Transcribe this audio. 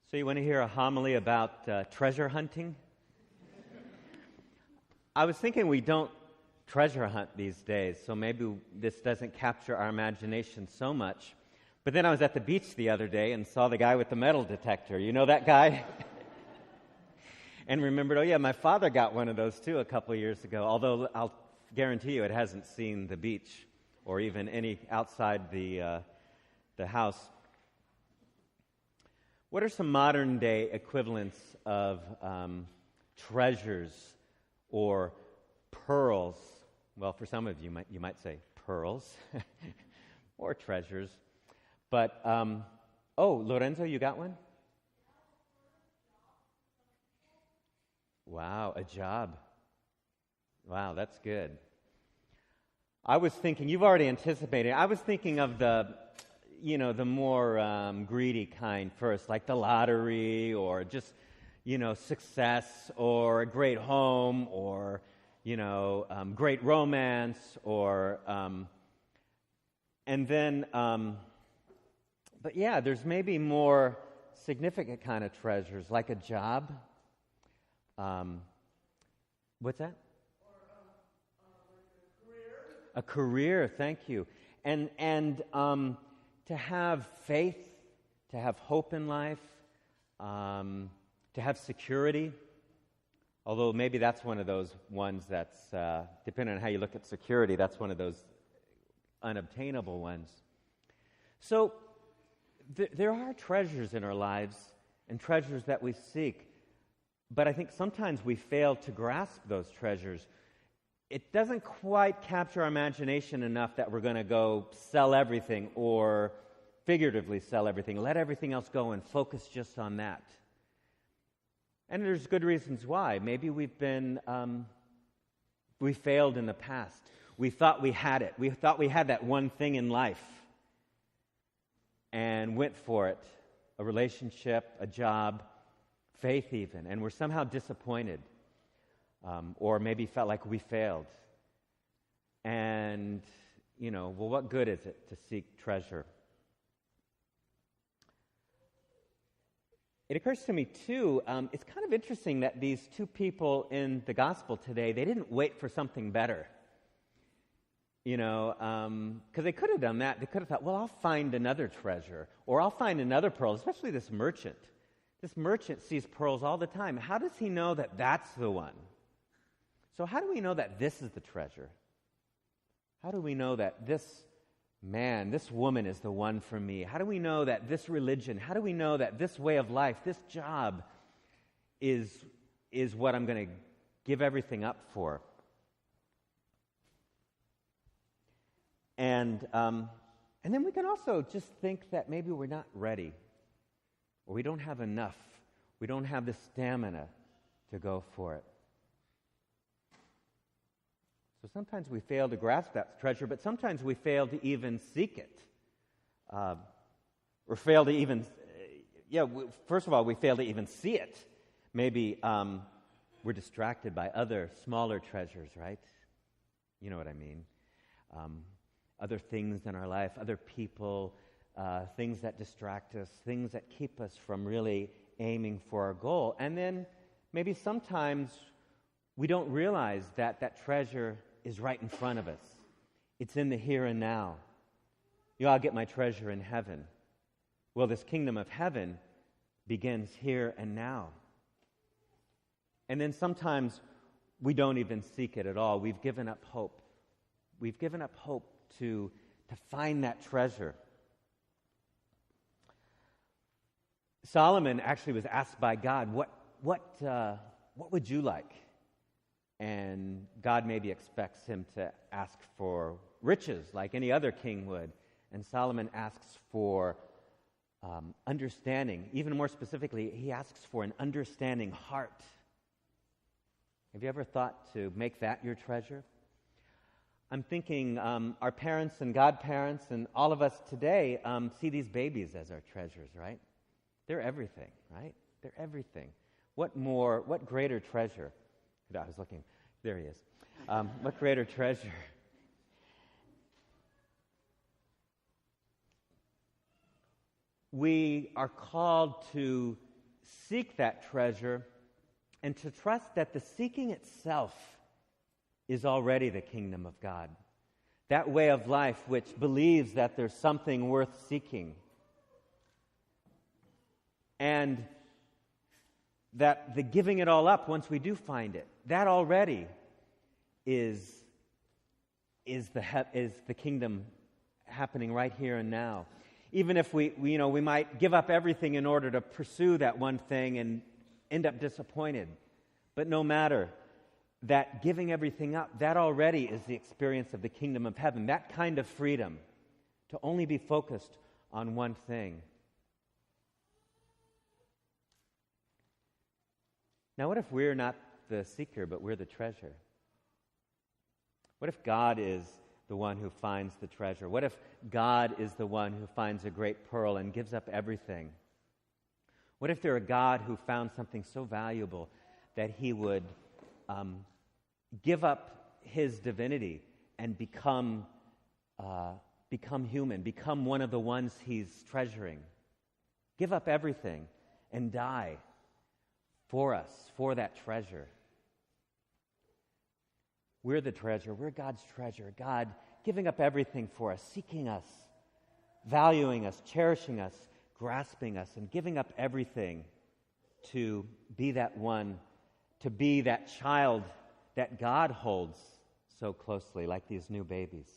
So you want to hear a homily about treasure hunting? I was thinking we don't treasure hunt these days, so maybe this doesn't capture our imagination so much. But then I was at the beach the other day and saw the guy with the metal detector. You know that guy? And remembered, oh yeah, my father got one of those too a couple of years ago, although I'll guarantee you it hasn't seen the beach or even any outside the house. What are some modern-day equivalents of treasures or pearls? Well, for some of you, you might say pearls or treasures. But, Lorenzo, you got one? Wow, a job. Wow, that's good. I was thinking, you've already anticipated, I was thinking of the more greedy kind first, like the lottery or just, success or a great home or, great romance or, and then, but yeah, there's maybe more significant kind of treasures, like a job. What's that? A career, thank you. And to have faith, to have hope in life, to have security, although maybe that's one of those ones that's, depending on how you look at security, that's one of those unobtainable ones. So there are treasures in our lives and treasures that we seek, but I think sometimes we fail to grasp those treasures. It doesn't quite capture our imagination enough that we're going to go sell everything or figuratively sell everything, let everything else go and focus just on that. And there's good reasons why. Maybe we failed in the past. We thought we had it. We thought we had that one thing in life and went for it, a relationship, a job, faith even, and we're somehow disappointed. Or maybe felt like we failed. And, what good is it to seek treasure? It occurs to me, too, it's kind of interesting that these two people in the gospel today, they didn't wait for something better. Because they could have done that. They could have thought, well, I'll find another treasure, or I'll find another pearl, especially this merchant. This merchant sees pearls all the time. How does he know that that's the one? So how do we know that this is the treasure? How do we know that this man, this woman is the one for me? How do we know that this religion, how do we know that this way of life, this job is what I'm going to give everything up for? And then we can also just think that maybe we're not ready, or we don't have enough. We don't have the stamina to go for it. So sometimes we fail to grasp that treasure, but sometimes we fail to even seek it. Or fail to even, first of all, we fail to even see it. Maybe we're distracted by other smaller treasures, right? You know what I mean. Other things in our life, other people, things that distract us, things that keep us from really aiming for our goal. And then maybe sometimes we don't realize that that treasure is right in front of us. It's in the here and now. I'll get my treasure in heaven. Well, this kingdom of heaven begins here and now. And then sometimes we don't even seek it at all. We've given up hope. We've given up hope to find that treasure. Solomon actually was asked by God, what would you like? And God maybe expects him to ask for riches like any other king would. And Solomon asks for understanding. Even more specifically, he asks for an understanding heart. Have you ever thought to make that your treasure? I'm thinking our parents and godparents and all of us today see these babies as our treasures, right? They're everything, right? They're everything. What greater treasure? I was looking. There he is. What greater treasure? We are called to seek that treasure and to trust that the seeking itself is already the kingdom of God. That way of life which believes that there's something worth seeking. And that the giving it all up once we do find it, that already is the kingdom happening right here and now. Even if we might give up everything in order to pursue that one thing and end up disappointed. But no matter, that giving everything up, that already is the experience of the kingdom of heaven. That kind of freedom to only be focused on one thing. Now, what if we're not the seeker, but we're the treasure? What if God is the one who finds the treasure? What if God is the one who finds a great pearl and gives up everything? What if there a God who found something so valuable that he would give up his divinity and become human, become one of the ones he's treasuring, give up everything and die for us, for that treasure? We're the treasure. We're God's treasure. God giving up everything for us, seeking us, valuing us, cherishing us, grasping us, and giving up everything to be that one, to be that child that God holds so closely, like these new babies.